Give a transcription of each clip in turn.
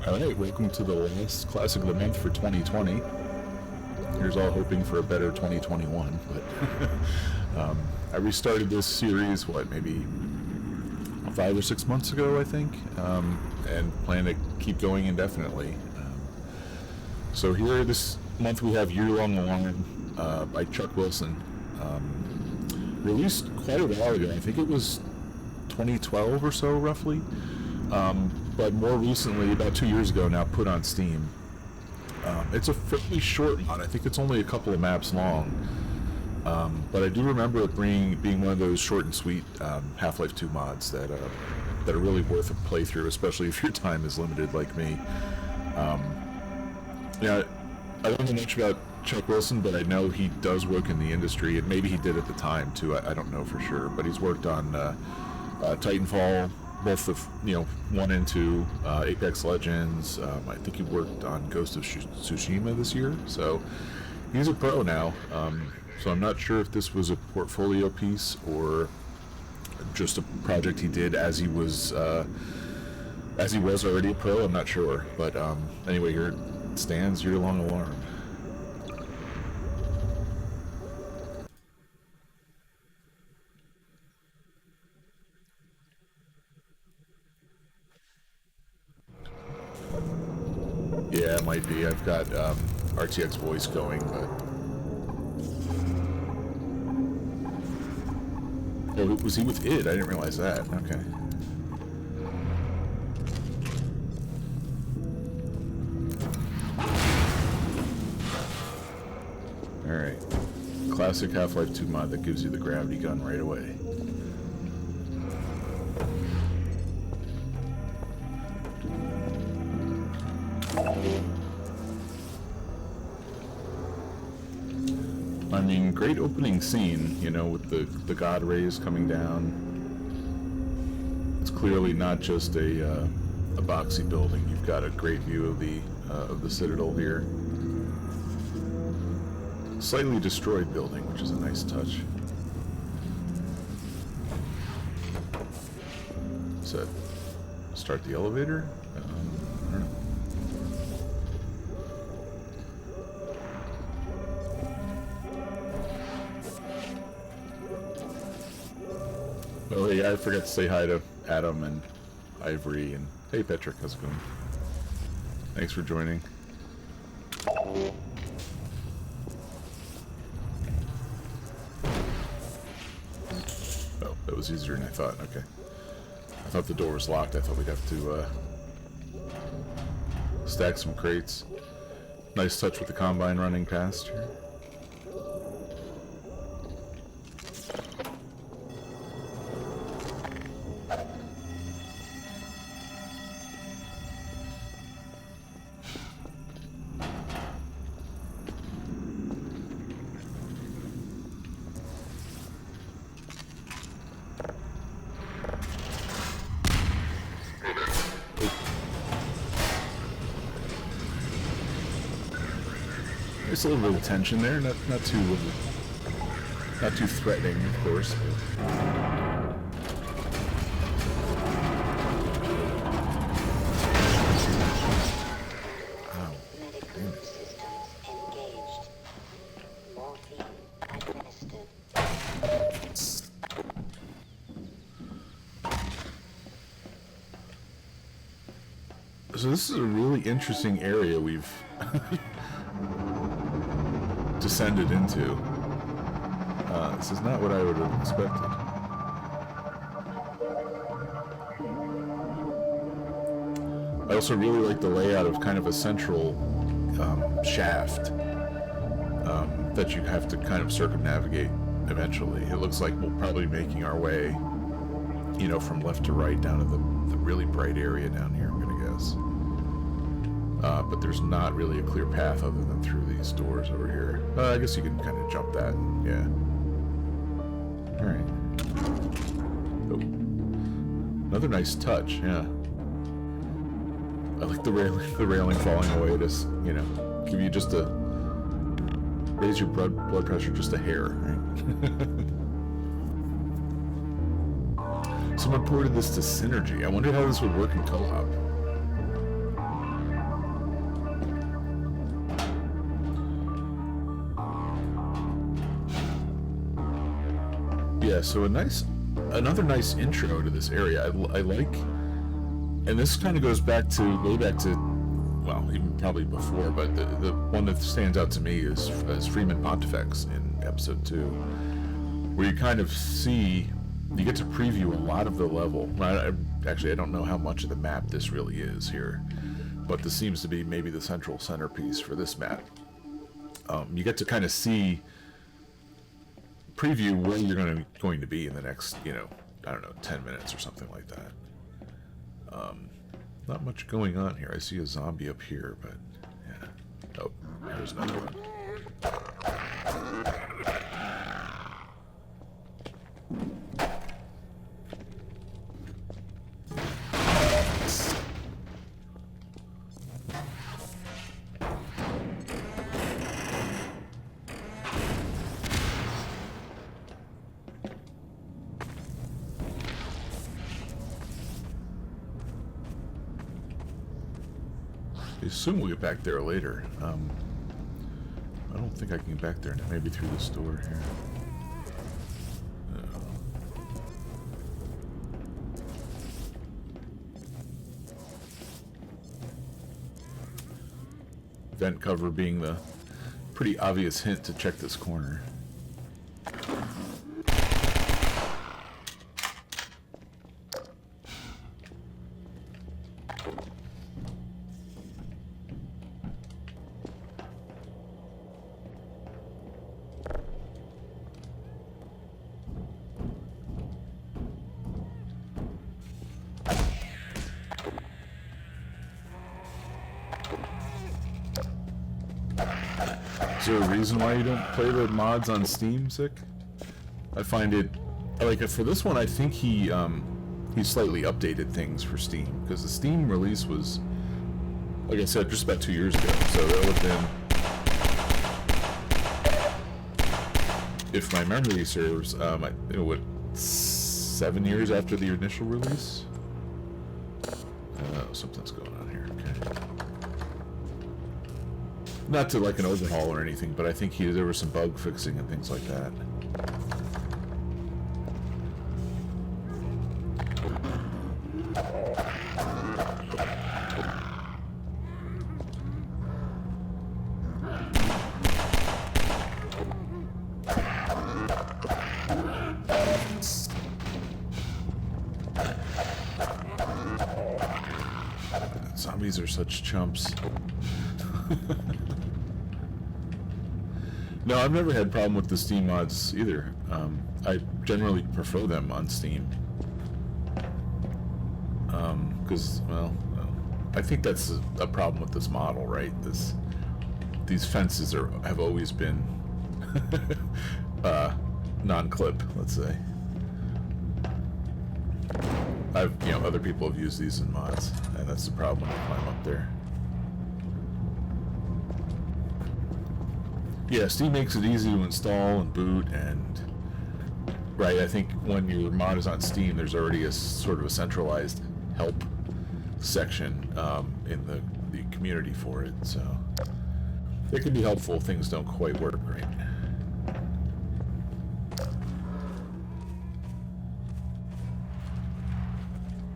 Alright, welcome to the last Classic of the Month for 2020. Here's all hoping for a better 2021, but I restarted this series, maybe 5 or 6 months ago, I think, and plan to keep going indefinitely. So here this month we have Year-Long Alarm by Chuck Wilson. Released quite a while ago, I think it was 2012 or so, roughly. But more recently, about 2 years ago now, put on Steam. It's a fairly short mod. I think it's only a couple of maps long. But I do remember it being one of those short and sweet Half-Life 2 mods that are really worth a playthrough, especially if your time is limited like me. Yeah, I don't know much about Chuck Wilson, but I know he does work in the industry, and maybe he did at the time too. I don't know for sure, but he's worked on Titanfall, both the 1 and 2, Apex Legends. I think he worked on Ghost of Tsushima this year, so he's a pro now. So I'm not sure if this was a portfolio piece or just a project he did as he was already a pro. I'm not sure, but anyway, here it stands. Year-Long Alarm. Yeah, it might be. I've got RTX voice going, but... Oh, was he with id? I didn't realize that. Okay. Alright. Classic Half-Life 2 mod that gives you the gravity gun right away. I mean, great opening scene, with the god rays coming down. It's clearly not just a boxy building. You've got a great view of the Citadel here. Slightly destroyed building, which is a nice touch. What's that? Start the elevator? I don't know. Oh, yeah, I forgot to say hi to Adam and Ivory, and hey, Patrick, how's it going? Thanks for joining. Oh, that was easier than I thought. Okay. I thought the door was locked. I thought we'd have to stack some crates. Nice touch with the Combine running past here. There's a little bit of tension there, not too threatening, of course. Wow, damn it. So this is a really interesting area we've descended into. This is not what I would have expected. I also really like the layout of kind of a central shaft that you have to kind of circumnavigate eventually. It looks like we'll probably be making our way, from left to right down to the really bright area down here, I'm gonna guess. But there's not really a clear path other than through these doors over here. I guess you can kind of jump that, yeah. Alright. Oh. Another nice touch, yeah. I like the railing falling away to, give you just a... raise your blood pressure just a hair, right? Someone ported this to Synergy. I wonder how this would work in co-op. Yeah, so another nice intro to this area. I like, and this kind of goes back to, way back to, well, even probably before, but the one that stands out to me is Freeman Pontifex in episode 2, where you kind of see, you get to preview a lot of the level. Actually, I don't know how much of the map this really is here, but this seems to be maybe the central centerpiece for this map. You get to kind of see, preview where you're going to be in the next, I don't know, 10 minutes or something like that. Not much going on here. I see a zombie up here, but yeah. Oh, there's another one. I assume we'll get back there later. I don't think I can get back there now. Maybe through this door here. Vent cover being the pretty obvious hint to check this corner. Is there a reason why you don't play the mods on Steam, Sick? I find it, like, for this one, I think he slightly updated things for Steam, because the Steam release was, like I said, just about 2 years ago, so that would have been, if my memory serves, what, 7 years after the initial release? Something's going on here, okay. Not to like an overhaul or anything, but I think there was some bug fixing and things like that. Zombies are such chumps. No, I've never had a problem with the Steam mods either. I generally prefer them on Steam. Because, well, I think that's a problem with this model, right? These fences have always been non-clip, let's say. Other people have used these in mods, and that's the problem when you climb up there. Yeah, Steam makes it easy to install and boot, and right, I think when your mod is on Steam, there's already a sort of a centralized help section in the community for it, so it can be helpful if things don't quite work right.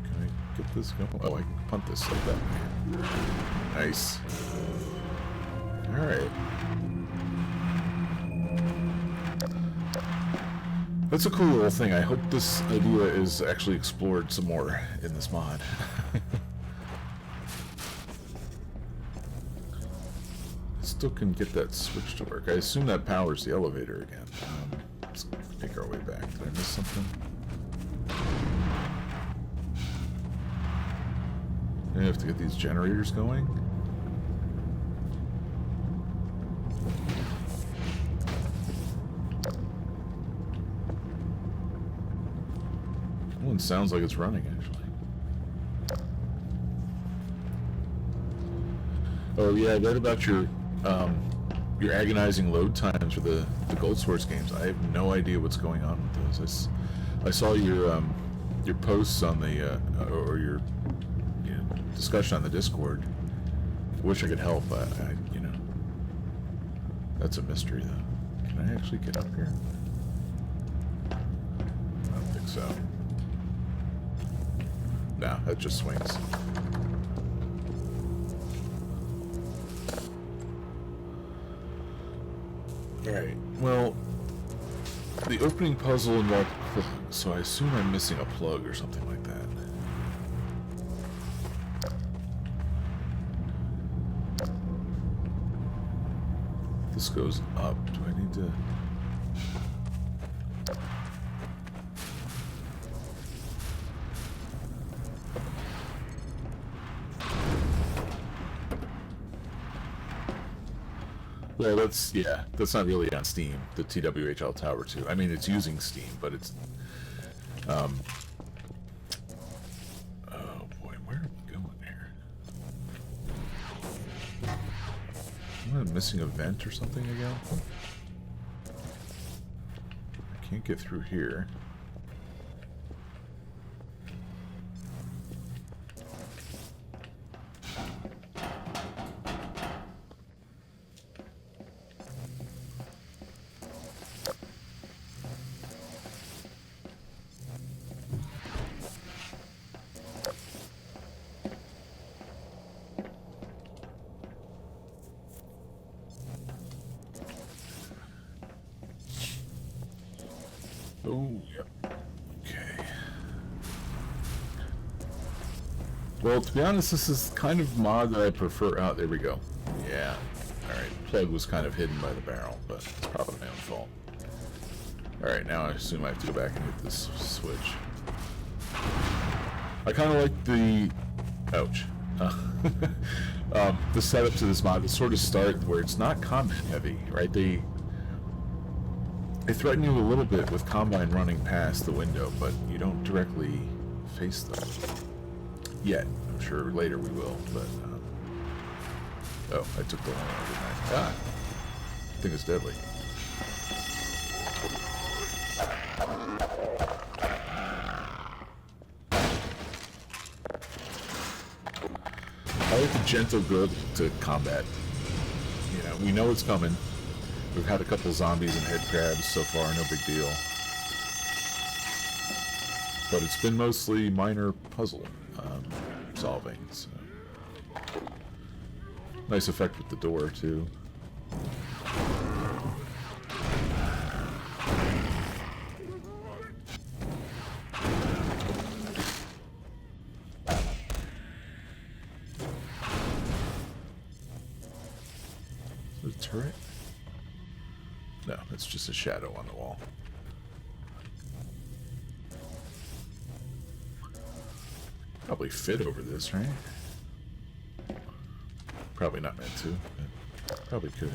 Can I get this going? Oh, I can punt this like that. Nice. Alright. That's a cool little thing. I hope this idea is actually explored some more in this mod. Still can get that switch to work. I assume that powers the elevator again. Let's make our way back. Did I miss something? I have to get these generators going. One sounds like it's running, actually. Oh yeah, I read about your agonizing load times for the Gold Swords games. I have no idea what's going on with those. I saw your posts on the or your discussion on the Discord. I wish I could help. That's a mystery though. Can I actually get up here? So, no, that just swings. Alright, well, the opening puzzle involved plugs, so I assume I'm missing a plug or something like that. This goes up. Do I need to... Well, that's not really on Steam, the TWHL Tower 2. I mean, it's using Steam, but it's, oh boy, where are we going here? Am I missing a vent or something again? I can't get through here. Oh, yep. Okay. Well, to be honest, this is kind of mod that I prefer. Oh, there we go. Yeah. Alright, plug was kind of hidden by the barrel, but it's probably my own fault. Alright, now I assume I have to go back and hit this switch. I kind of like the... Ouch. The setup to this mod, the sort of start where it's not combat heavy, right? They threaten you a little bit with Combine running past the window, but you don't directly face them. Yet. I'm sure later we will, but... Oh, I took the one out, didn't I? Ah! I think it's deadly. I like the gentle good to combat. You know, we know it's coming. We've had a couple zombies and head crabs so far, no big deal. But it's been mostly minor puzzle solving. So. Nice effect with the door, too. Is it a turret? No, it's just a shadow on the wall. Probably fit over this, right? Probably not meant to, but probably could.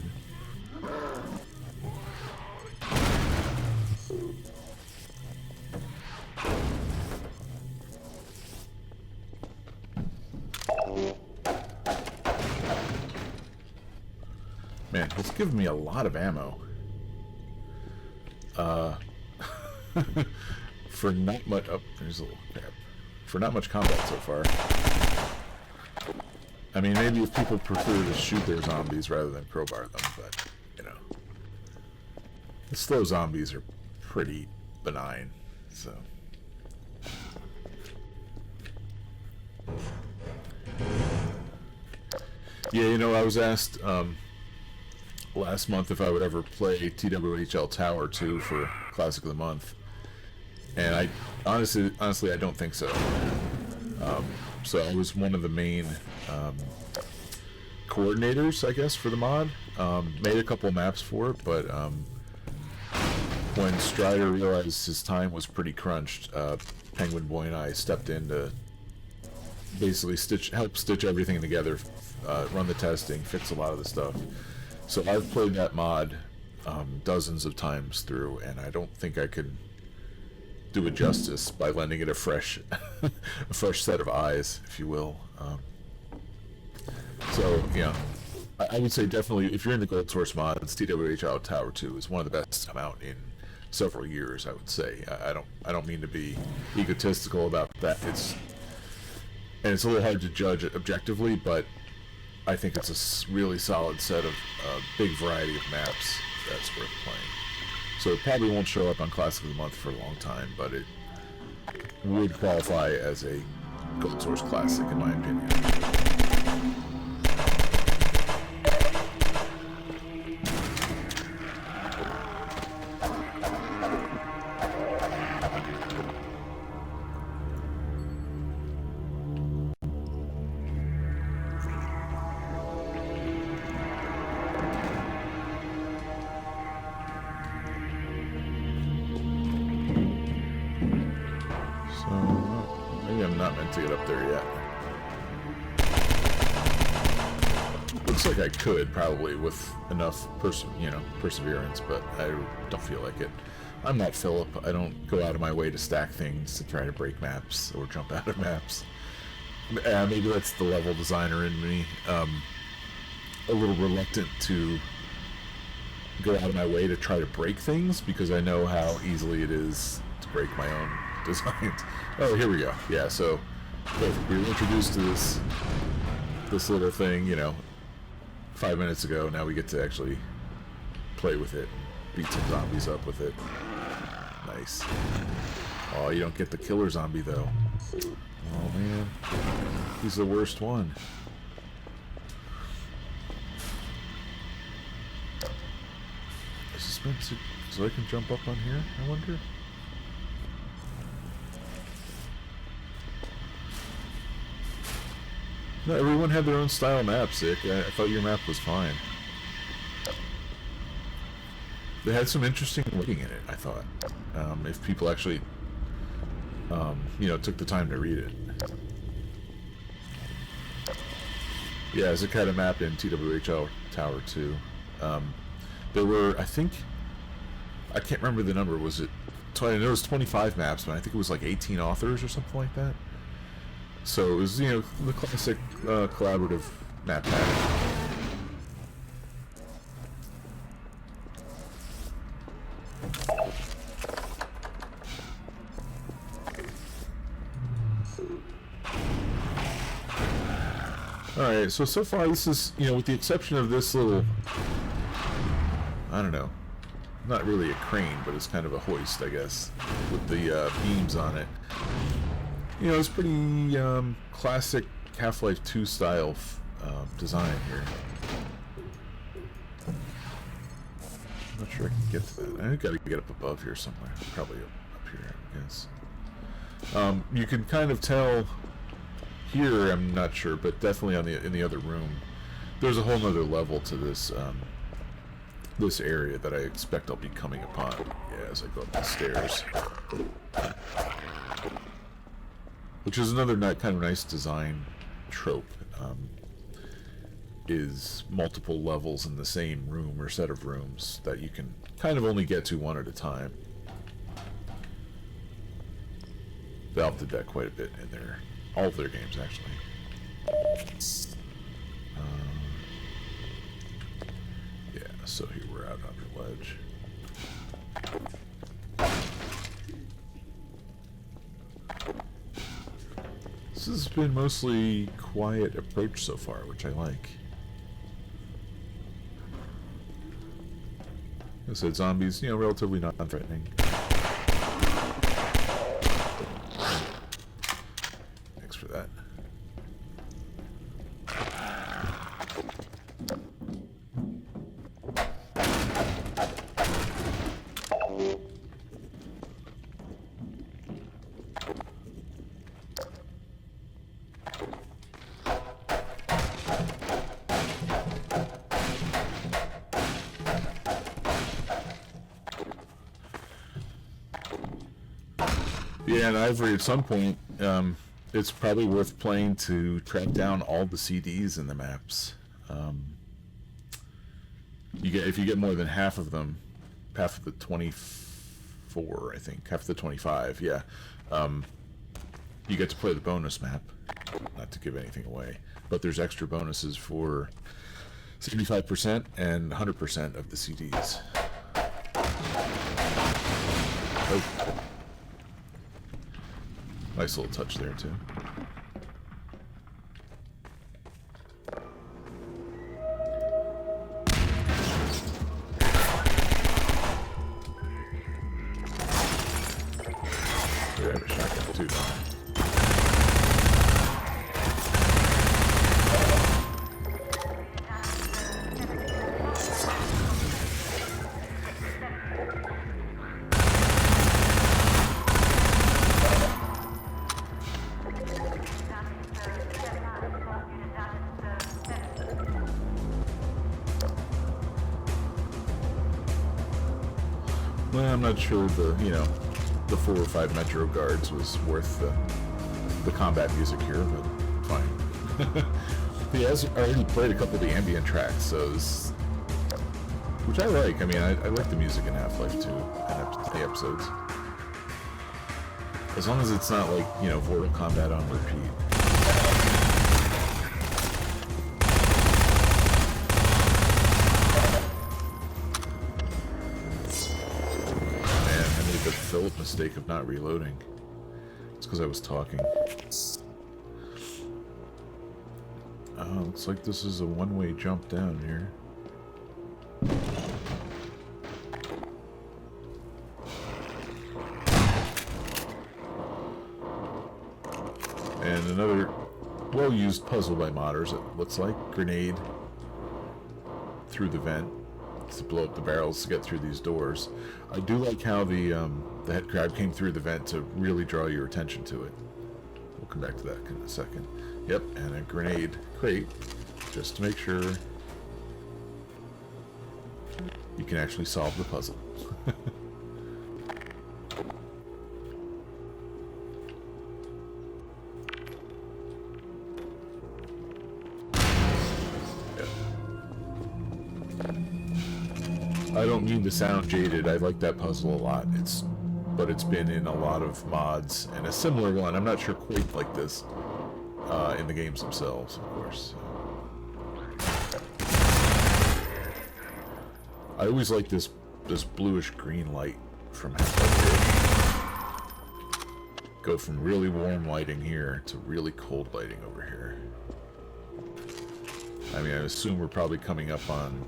Man, it's giving me a lot of ammo. For not much... Oh, there's a little crap. For not much combat so far. I mean, maybe if people prefer to shoot their zombies rather than crowbar them, but, you know. The slow zombies are pretty benign, so... Yeah, you know, I was asked last month if I would ever play TWHL Tower 2 for Classic of the Month. And I honestly, I don't think so. So I was one of the main coordinators, I guess, for the mod. Made a couple maps for it, but when Strider realized his time was pretty crunched, Penguin Boy and I stepped in to basically help stitch everything together, run the testing, fix a lot of the stuff. So I've played that mod dozens of times through, and I don't think I could do it justice by lending it a fresh set of eyes, if you will. So, yeah, I would say definitely, if you're into Gold Source mods, TWHL Tower 2 is one of the best to come out in several years, I would say. I don't mean to be egotistical about that. It's a little hard to judge it objectively, but I think it's a really solid set of big variety of maps that's worth playing. So it probably won't show up on Classic of the Month for a long time, but would qualify as a Gold Source Classic, in my opinion. To get up there yet. Looks like I could probably with enough perseverance, but I don't feel like it. I'm not Philip. I don't go out of my way to stack things to try to break maps or jump out of maps. Maybe that's the level designer in me. A little reluctant to go out of my way to try to break things because I know how easily it is to break my own designs. Oh, here we go. Yeah, so we were introduced to this little thing, 5 minutes ago. Now we get to actually play with it, beat some zombies up with it. Nice. Oh, you don't get the killer zombie though. Oh man, he's the worst one. Is this meant to, so I can jump up on here, I wonder? No, everyone had their own style map, Sick. I thought your map was fine. They had some interesting writing in it, I thought. If people actually, took the time to read it. Yeah, it's a kind of map in TWH Tower 2. There were, I can't remember the number. Was it? I know it was 25 maps, but I think it was like 18 authors or something like that. So it was, the classic collaborative map pattern. Alright, so far this is, with the exception of this little, I don't know, not really a crane, but it's kind of a hoist, I guess, with the beams on it. It's pretty classic Half-Life 2 style design here. I'm not sure I can get to that. I gotta get up above here somewhere. Probably up here, I guess. You can kind of tell here, I'm not sure, but definitely in the other room. There's a whole nother level to this this area that I expect I'll be coming upon as I go up the stairs. Which is another kind of nice design trope, is multiple levels in the same room or set of rooms that you can kind of only get to one at a time. Valve did that quite a bit in all of their games, actually. Yeah, so here we're out on the ledge. This has been mostly quiet approach so far, which I like. I said zombies, relatively non-threatening. Thanks for that. Yeah, and Ivory, at some point, it's probably worth playing to track down all the CDs in the maps. If you get more than half of them, half of the 24, I think, half of the 25, yeah, you get to play the bonus map. Not to give anything away, but there's extra bonuses for 75% and 100% of the CDs. Oh. Nice little touch there, too. Yeah, I have a shotgun, too. Well, I'm not sure the, you know, the 4 or 5 Metro guards was worth the combat music here, but fine. He has already played a couple of the ambient tracks, so which I like. I mean, I like the music in Half-Life 2 and the episodes. As long as it's not like, you know, Mortal Kombat on repeat. Man, I made the Philip mistake of not reloading. It's because I was talking. Looks like this is a one-way jump down here. And another well-used puzzle by modders, it looks like. Grenade through the vent to blow up the barrels to get through these doors. I do like how the head crab came through the vent to really draw your attention to it. We'll come back to that in a second. Yep, and a grenade crate, just to make sure you can actually solve the puzzle. I don't mean to sound jaded. I like that puzzle a lot. But it's been in a lot of mods, and a similar one. I'm not sure quite like this in the games themselves, of course. I always like this bluish green light from Half-Life 2. Go from really warm lighting here to really cold lighting over here. I mean, I assume we're probably coming up on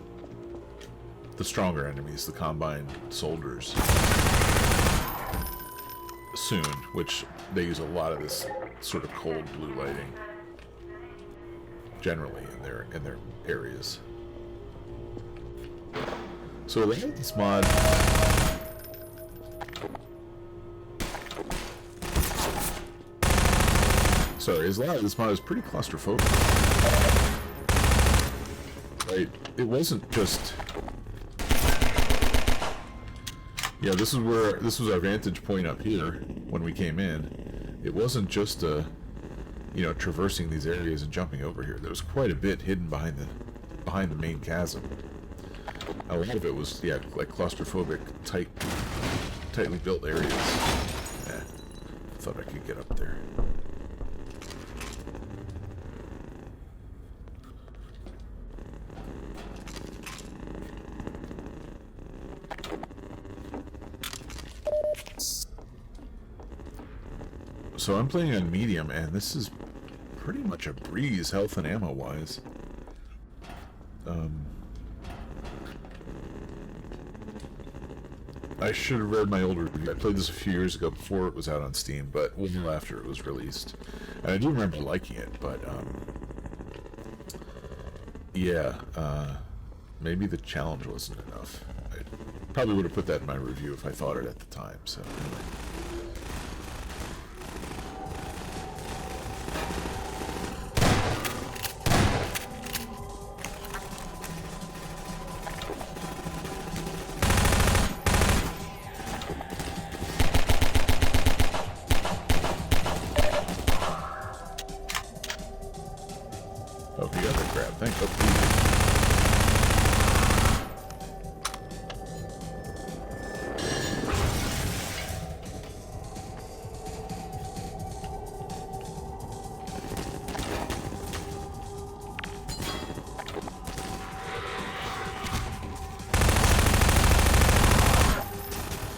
the stronger enemies, the Combine soldiers, soon, which they use a lot of this sort of cold blue lighting generally in their areas. So they have this mod. Sorry, a lot of this mod is pretty claustrophobic. Right? It wasn't just. Yeah, this was our vantage point up here when we came in. It wasn't just you know, traversing these areas and jumping over here. There was quite a bit hidden behind the main chasm. A lot of it was, yeah, like claustrophobic, tightly built areas. Yeah, thought I could get up there. So I'm playing on medium, and this is pretty much a breeze, health and ammo-wise. I should have read my older review. I played this a few years ago before it was out on Steam, but a little after it was released. And I do remember liking it, but, yeah, maybe the challenge wasn't enough. I probably would have put that in my review if I thought it at the time, so anyway.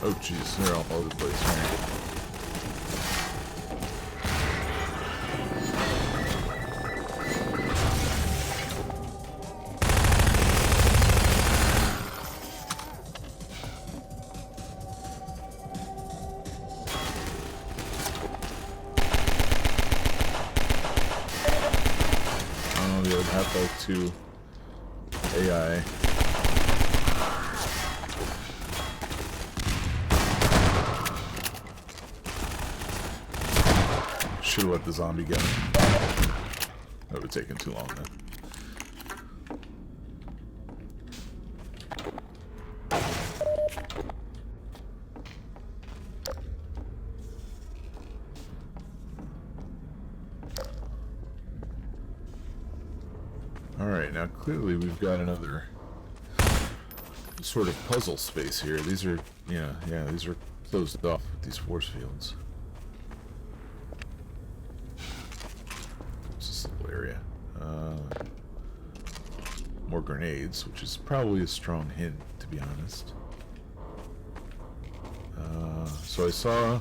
Oh jeez, they're all over the place here. Oh, the old Half-Life 2 AI. Should have let the zombie get him. That would have taken too long then. Alright, now clearly we've got another sort of puzzle space here. These are, yeah, these are closed off with these force fields. What's this little area? More grenades, which is probably a strong hint, to be honest. So I saw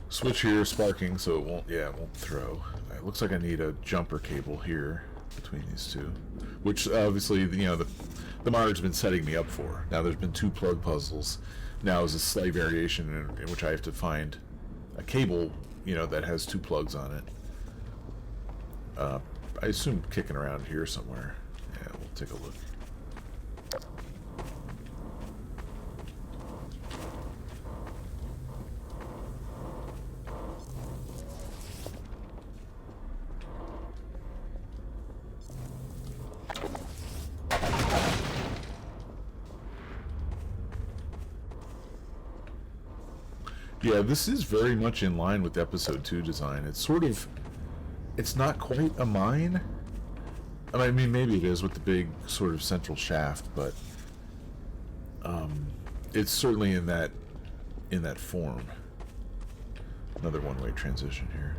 switch here sparking, so it won't, it won't throw. It looks like I need a jumper cable here between these two, which obviously, you know, the modder's been setting me up for. Now there's been 2 plug puzzles. Now is a slight variation in which I have to find a cable, you know, that has 2 plugs on it. I assume kicking around here somewhere. Yeah, we'll take a look. Yeah, this is very much in line with episode 2 design. It's sort of, it's not quite a mine. I mean, maybe it is with the big sort of central shaft, but it's certainly in that form. Another one-way transition here.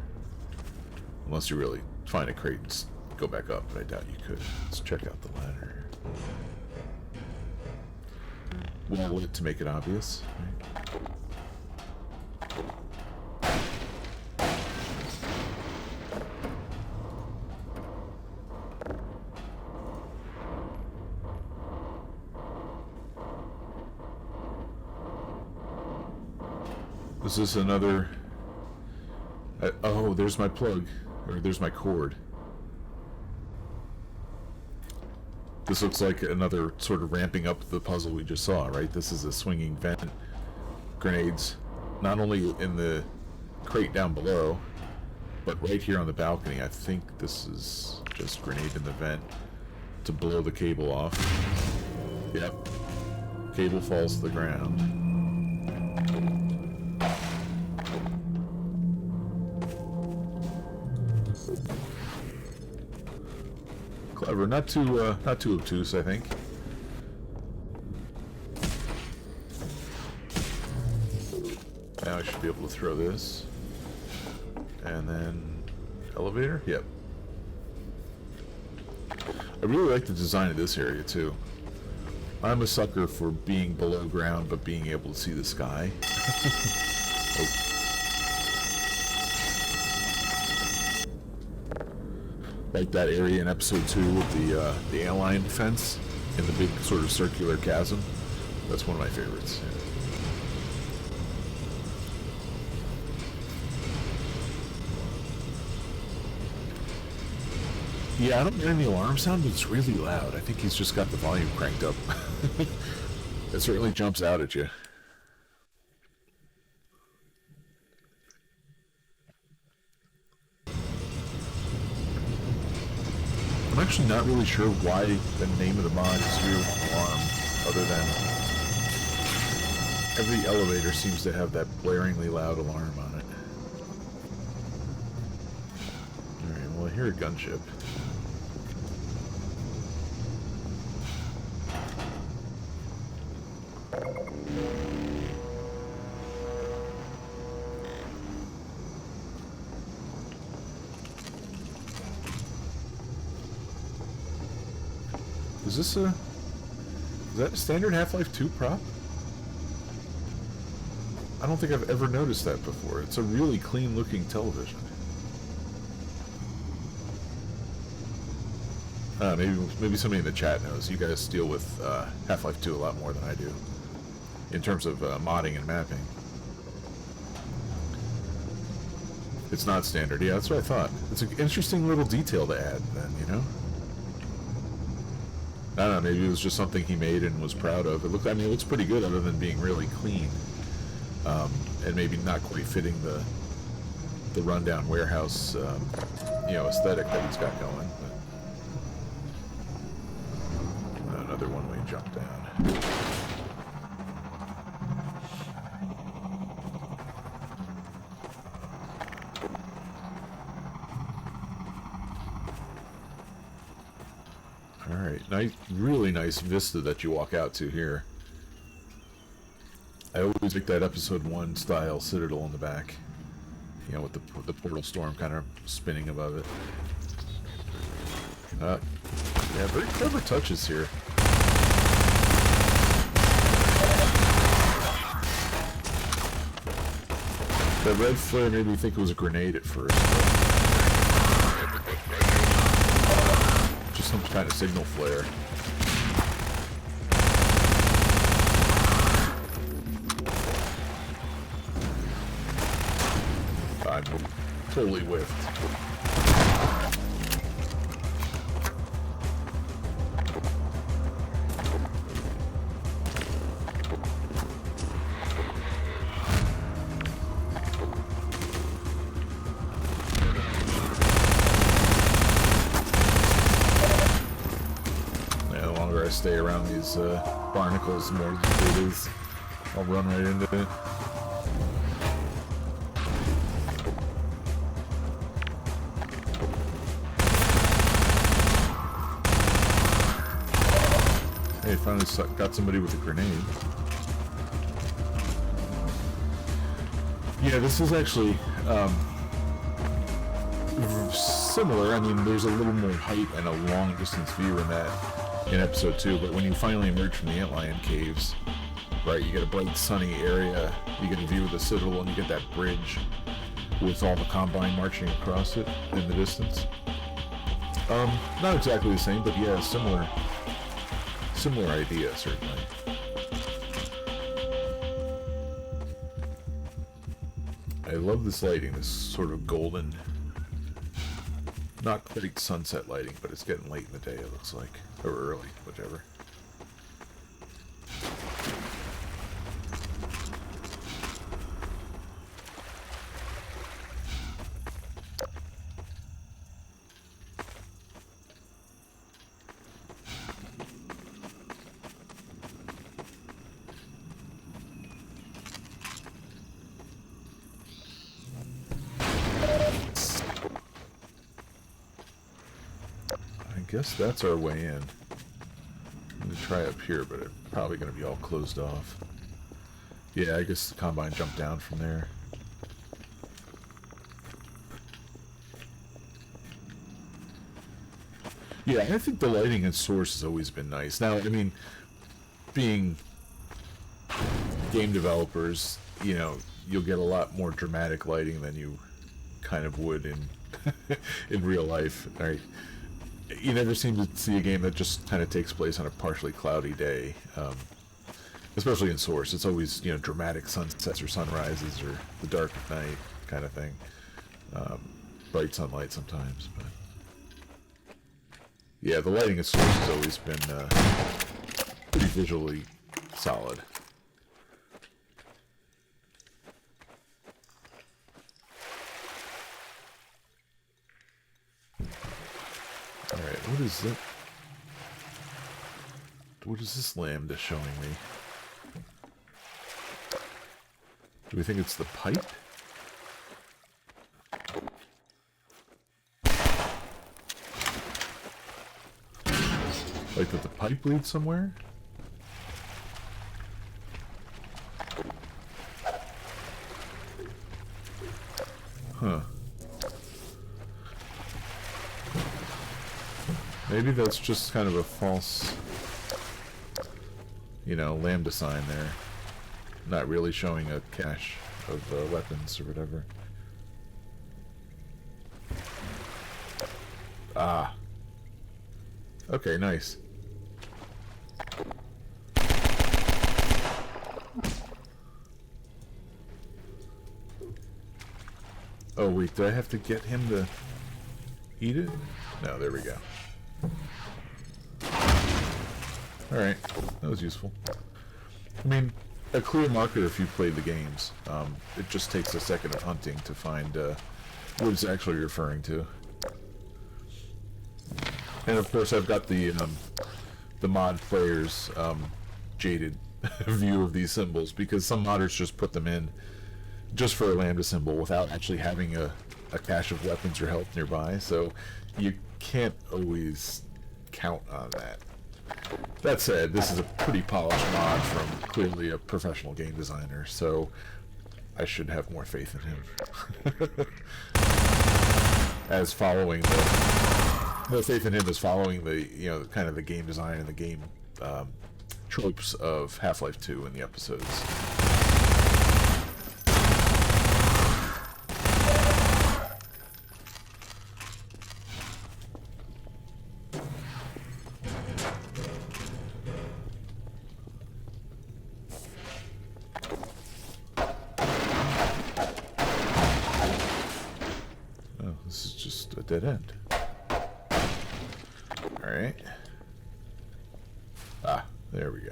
Unless you really find a crate and go back up, but I doubt you could. Let's check out the ladder. Well lit to make it obvious, right? Is this another... oh, there's my plug. Or there's my cord. This looks like another sort of ramping up the puzzle we just saw, right? This is a swinging vent. Grenades, not only in the crate down below, but right here on the balcony. I think this is just grenade in the vent to blow the cable off. Yep. Cable falls to the ground. Clever, not too obtuse, I think. Now I should be able to throw this, and then elevator. Yep. I really like the design of this area too. I'm a sucker for being below ground, but being able to see the sky. Oh. Like that area in episode 2 with the airline fence in the big sort of circular chasm. That's one of my favorites. Yeah, I don't hear any alarm sound, but it's really loud. I think he's just got the volume cranked up. It certainly jumps out at you. I'm actually not really sure why the name of the mod is Zero Alarm, other than every elevator seems to have that blaringly loud alarm on it. Alright, well I hear a gunship. Is that a standard Half-Life 2 prop? I don't think I've ever noticed that before. It's a really clean looking television. Maybe somebody in the chat knows. You guys deal with Half-Life 2 a lot more than I do in terms of modding and mapping. It's not standard. Yeah, that's what I thought. It's an interesting little detail to add then, you know? I don't know, maybe it was just something he made and was proud of. It looks pretty good other than being really clean. And maybe not quite fitting the rundown warehouse, you know, aesthetic that he's got going. But another one-way jump down. Alright, nice, really nice vista that you walk out to here. I always like that episode 1 style citadel in the back. You know, with the portal storm kind of spinning above it. Yeah, very clever touches here. That red flare made me think it was a grenade at first. Just some kind of signal flare. I'm totally whiffed. Stay around these barnacles more than it is. I'll run right into it. Hey, finally got somebody with a grenade. Yeah, this is actually similar. I mean, there's a little more height and a long distance view in that. In episode 2, but when you finally emerge from the Antlion caves, right, you get a bright sunny area, you get a view of the citadel, and you get that bridge with all the Combine marching across it in the distance. Not exactly the same, but yeah, similar idea, certainly. I love this lighting, this sort of golden, not quite sunset lighting, but it's getting late in the day, it looks like. Or early, whichever. I guess that's our way in. I'm going to try up here, but it's probably going to be all closed off. Yeah, I guess the Combine jumped down from there. Yeah, I think the lighting in Source has always been nice. Now, I mean, being game developers, you know, you'll get a lot more dramatic lighting than you kind of would in in real life, right? You never seem to see a game that just kind of takes place on a partially cloudy day, especially in Source. It's always, you know, dramatic sunsets or sunrises or the dark of night kind of thing. Bright sunlight sometimes, but yeah, the lighting in Source has always been pretty visually solid. Alright, what is that? What is this lambda showing me? Do we think it's the pipe? Like that the pipe leads somewhere? Huh. Maybe that's just kind of a false, you know, lambda sign there. Not really showing a cache of weapons or whatever. Ah. Okay, nice. Oh wait, do I have to get him to eat it? No, there we go. Alright, that was useful. I mean, a clear marker if you played the games. It just takes a second of hunting to find what it's actually referring to. And of course I've got the mod players' jaded view of these symbols, because some modders just put them in just for a lambda symbol without actually having a cache of weapons or health nearby, so you can't always count on that. That said, this is a pretty polished mod from clearly a professional game designer, so I should have more faith in him. As following the faith in him is following the, you know, kind of the game design and the game tropes of Half-Life 2 in the episodes. Oh, this is just a dead end. Alright. Ah, there we go.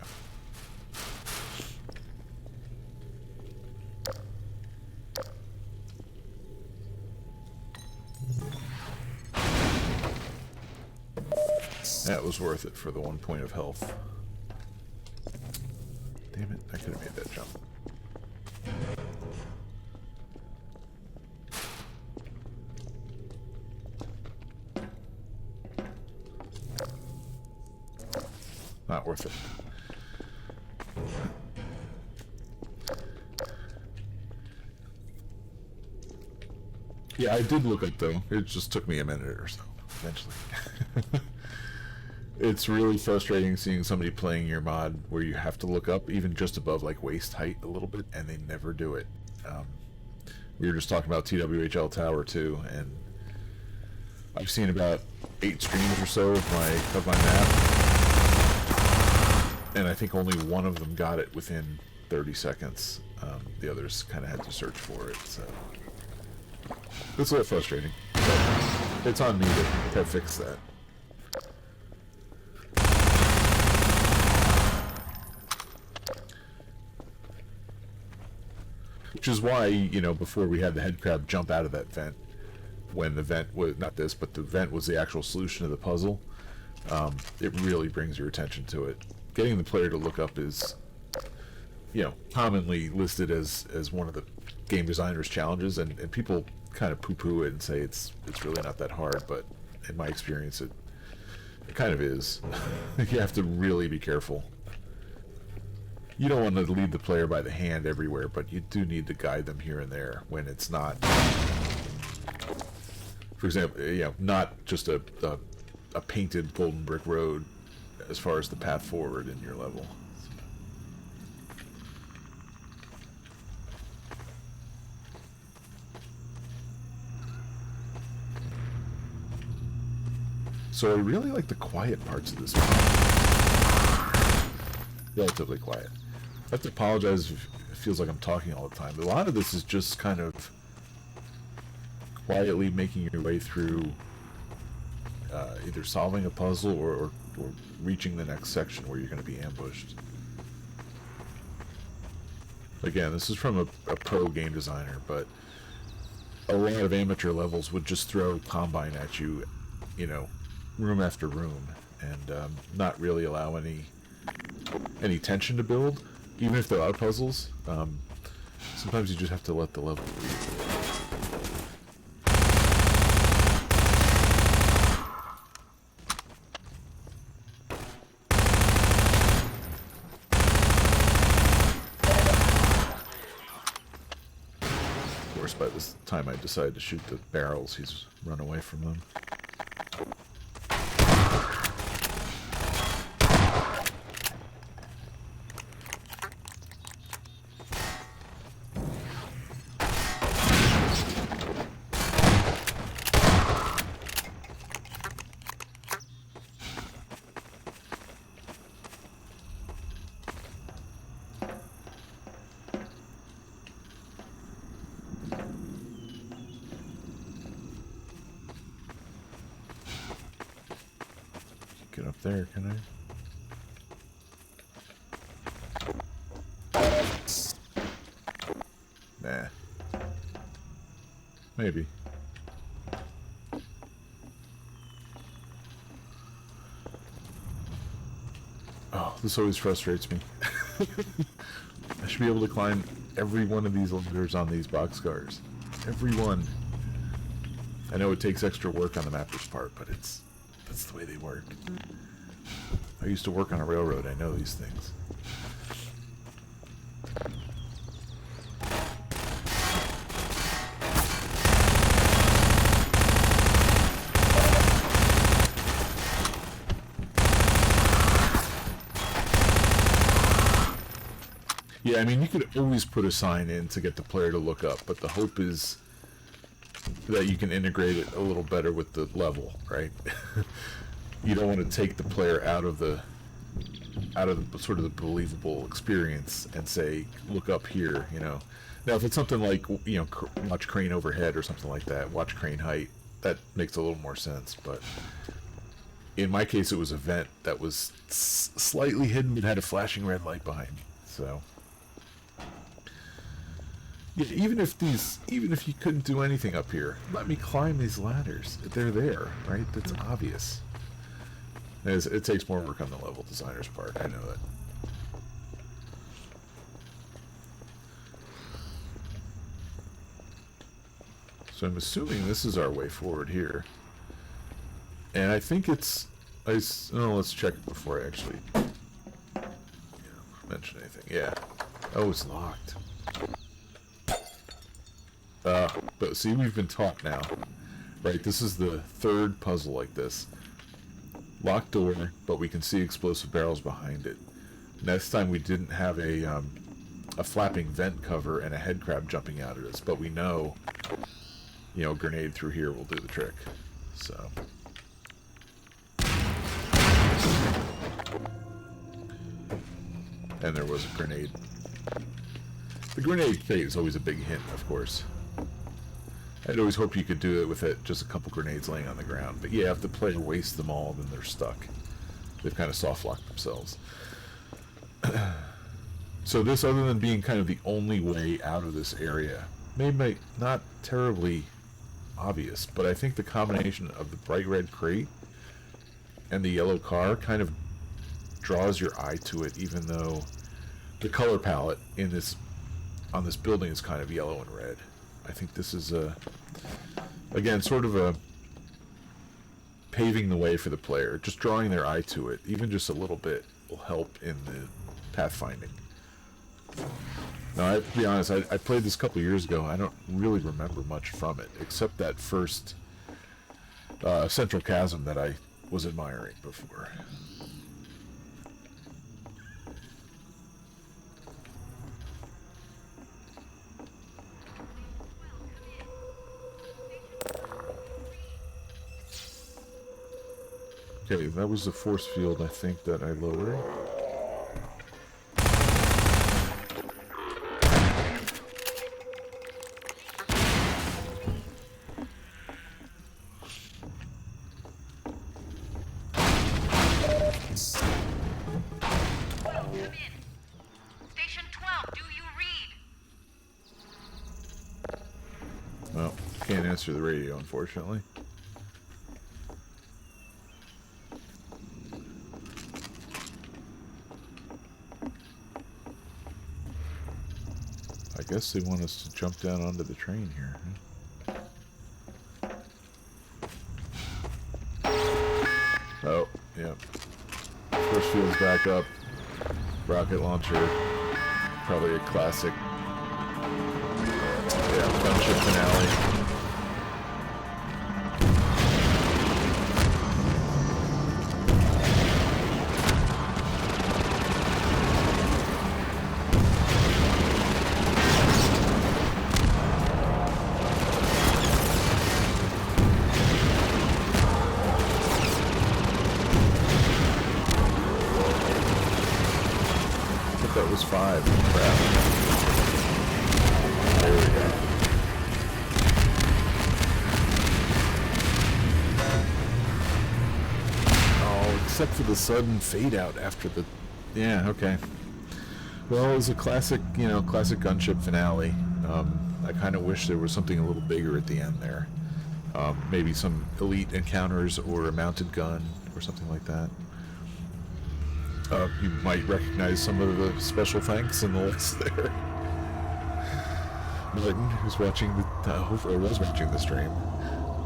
That was worth it for the 1 point of health. Damn it, I could have made that jump. Not worth it. Yeah, I did look up though. It just took me a minute or so, eventually. It's really frustrating seeing somebody playing your mod where you have to look up even just above like waist height a little bit, and they never do it. We were just talking about TWHL Tower 2, and I've seen about 8 streams or so of my map, and I think only one of them got it within 30 seconds. The others kind of had to search for it, so it's a little frustrating. But it's on me to fix that. Which is why, you know, before we had the head crab jump out of that vent, when the vent was, not this, but the vent was the actual solution to the puzzle, it really brings your attention to it. Getting the player to look up is, you know, commonly listed as one of the game designer's challenges, and people kind of poo-poo it and say it's really not that hard, but in my experience it kind of is. You have to really be careful. You don't want to lead the player by the hand everywhere, but you do need to guide them here and there when it's not, for example, you know, not just a painted golden brick road as far as the path forward in your level. So I really like the quiet parts of this one. Relatively quiet. I have to apologize if it feels like I'm talking all the time, but a lot of this is just kind of quietly making your way through either solving a puzzle or reaching the next section where you're going to be ambushed. Again, this is from a pro game designer, but a lot of amateur levels would just throw Combine at you, you know, room after room, and not really allow any tension to build, even if there are puzzles. Sometimes you just have to let the level breathe. Of course, by this time I decide to shoot the barrels, he's run away from them. Get up there, can I? Nah. Maybe. Oh, this always frustrates me. I should be able to climb every one of these ladders on these boxcars. Every one. I know it takes extra work on the mapper's part, but it's That's the way they work. I used to work on a railroad. I know these things. Yeah, I mean, you could always put a sign in to get the player to look up, but the hope is that you can integrate it a little better with the level, right? You don't want to take the player out of the sort of the believable experience and say, look up here, you know. Now, if it's something like, you know, watch crane overhead or something like that, watch crane height, that makes a little more sense. But in my case, it was a vent that was slightly hidden but had a flashing red light behind me. So yeah, even if you couldn't do anything up here, let me climb these ladders. They're there, right? That's obvious. It takes more work on the level designer's part. I know that. So I'm assuming this is our way forward here. And I think it's... let's check it before I actually mention anything. Yeah. Oh, it's locked. But see, we've been taught now. Right, this is the third puzzle like this. Locked door, but we can see explosive barrels behind it. Next time we didn't have a flapping vent cover and a head crab jumping out at us, but we know, you know, a grenade through here will do the trick. So. And there was a grenade. The grenade crate is always a big hint, of course. I'd always hoped you could do it with just a couple grenades laying on the ground. But yeah, if the player wastes them all, then they're stuck. They've kind of soft-locked themselves. So this, other than being kind of the only way out of this area, maybe not terribly obvious, but I think the combination of the bright red crate and the yellow car kind of draws your eye to it, even though the color palette on this building is kind of yellow and red. I think this is again, sort of a paving the way for the player, just drawing their eye to it, even just a little bit, will help in the pathfinding. Now, I have to be honest, I played this a couple years ago. I don't really remember much from it, except that first central chasm that I was admiring before. Okay, that was the force field, I think, that I lowered. Station 12, do you read? Well, can't answer the radio, unfortunately. I guess they want us to jump down onto the train here. Oh, yeah. Force field's back up. Rocket launcher. Probably a classic. Yeah, gunship finale. That was 5. Crap. There we go. Oh, except for the sudden fade out after the... Yeah, okay. Well, it was a classic, classic gunship finale. I kind of wish there was something a little bigger at the end there. Maybe some elite encounters or a mounted gun or something like that. You might recognize some of the special thanks in the list there. Martin, who's watching hopefully was watching the stream.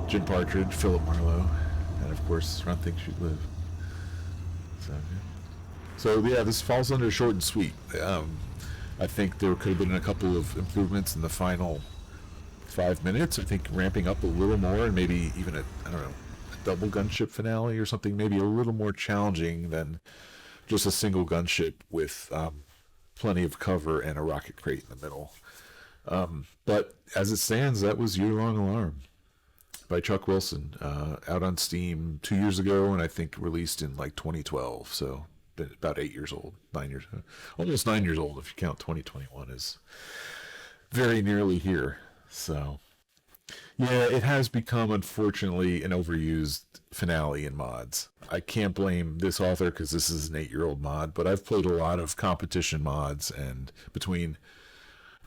Jim Partridge, Philip Marlowe, and of course, Run, Think, Shoot, Live. So yeah, this falls under short and sweet. I think there could have been a couple of improvements in the final 5 minutes. I think ramping up a little more, and maybe even a double gunship finale or something, maybe a little more challenging than just a single gunship with plenty of cover and a rocket crate in the middle. But as it stands, that was Year Long Alarm by Chuck Wilson, out on Steam 2 years ago, and I think released in like 2012. So about 8 years old, 9 years, almost 9 years old if you count 2021 is very nearly here. So yeah, it has become, unfortunately, an overused finale in mods. I can't blame this author because this is an 8-year-old mod, but I've played a lot of competition mods, and between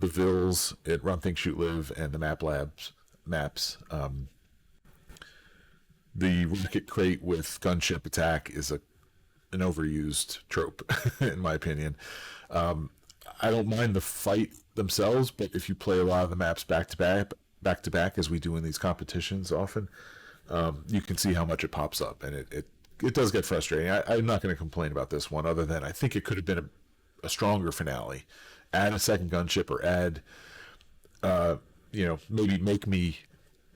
the Vills at Run, Think, Shoot, Live and the Map Labs maps, the rocket crate with gunship attack is an overused trope, in my opinion. I don't mind the fight themselves, but if you play a lot of the maps back to back, as we do in these competitions often, you can see how much it pops up, and it does get frustrating. I'm not going to complain about this one, other than I think it could have been a stronger finale. Add a second gunship, or add, maybe make me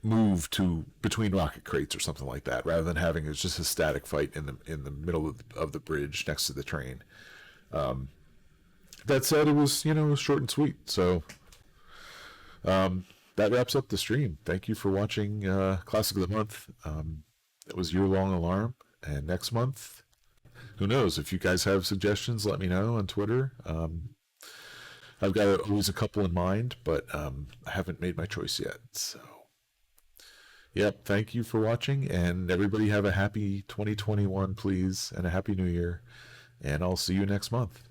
move to between rocket crates or something like that, rather than having it just a static fight in the middle of the bridge next to the train. That said, it was short and sweet. So that wraps up the stream. Thank you for watching Classic of the Month. That was Year Long Alarm, and next month, who knows? If you guys have suggestions, let me know on Twitter. I've got always a couple in mind, but I haven't made my choice yet. So, yep, thank you for watching, and everybody have a happy 2021, please, and a happy new year, and I'll see you next month.